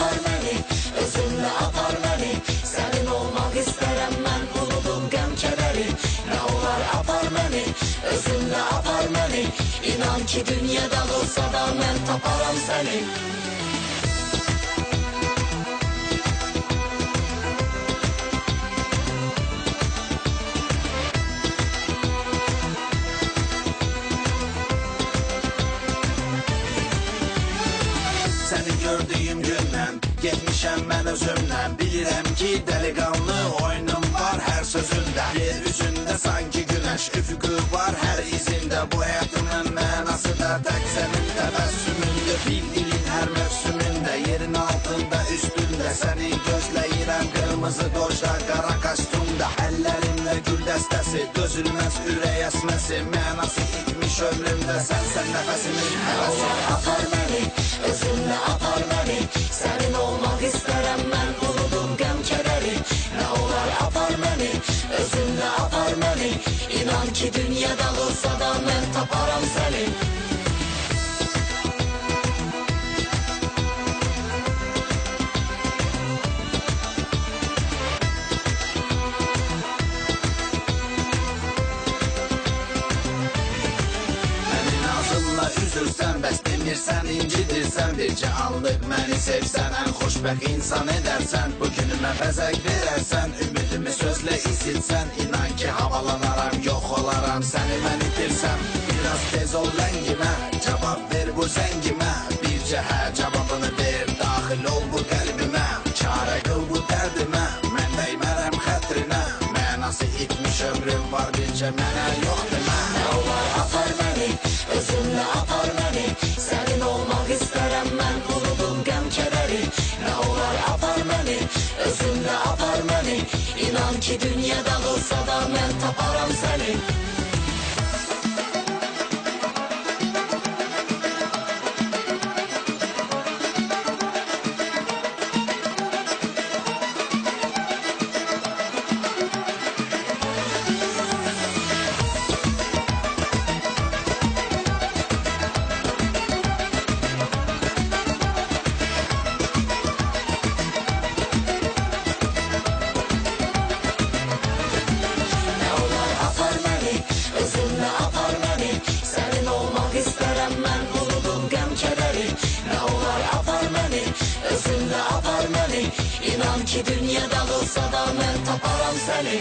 apar məni, özünlə apar məni. Sənin olmaq istərəm mən, unudum qəm kədəri. Nə olar apar məni, özünlə apar məni. İnan ki dünya dağılsa da mən taparam səni. Səni gördüyüm gündən getmişəm mən özümdən. Bilirəm ki dəliqanlı oyunum var hər sözündə. Yer üzündə sanki günəş üfüqü var hər izində. Bu həyatımın mənası da tək sənin təbəssümündə. Bir ilin hər mövsümündə, yerin altında üstündə. Səni gözləyirəm qırmızı dojda, qara kostyumda. Əllərimlə gül dəstəsi, dözülməz ürək əsməsi. Mənası itmiş ömrümdə, sənsən nəfəsimin həvəsi. Apar məni, özünlə apar məni. Sənin olmaq istərəm mən, unudum qəm kədəri. Nə olar apar məni, özünlə apar məni. İnan ki dünya dağılsa da mən taparam səni. Üzürsən, bəs demirsən, incidirsən. Bircə anlıq məni sevsən, ən xoşbəxt insan edərsən. Bugünümə bəzək verərsən, ümidimi sözlə isilsən. İnan ki havalanaram, yox olaram, səni mən itirsəm. Biraz tez ol ləngimə, cavab ver bu zəngimə. Bircə hə cavabını ver, daxil ol bu qəlbimə. Çarə qıl bu dərdimə, mən dəymərəm xətrinə. Mənası itmiş ömrüm var, bircə mənə yox demə. Nə olar apar məni, özünlə apar məni. Sənin olmaq istərəm mən, unudum qəm kədəri. Nə olar apar məni, özünlə apar məni. İnan ki dünya dağılsa da mən taparam səni. Özünlə apar məni, sənin olmaq istərəm mən, unudum qəm kədəri. Nə olar apar məni, özünlə apar məni. İnan ki dünya dağılsa da mən taparam səni.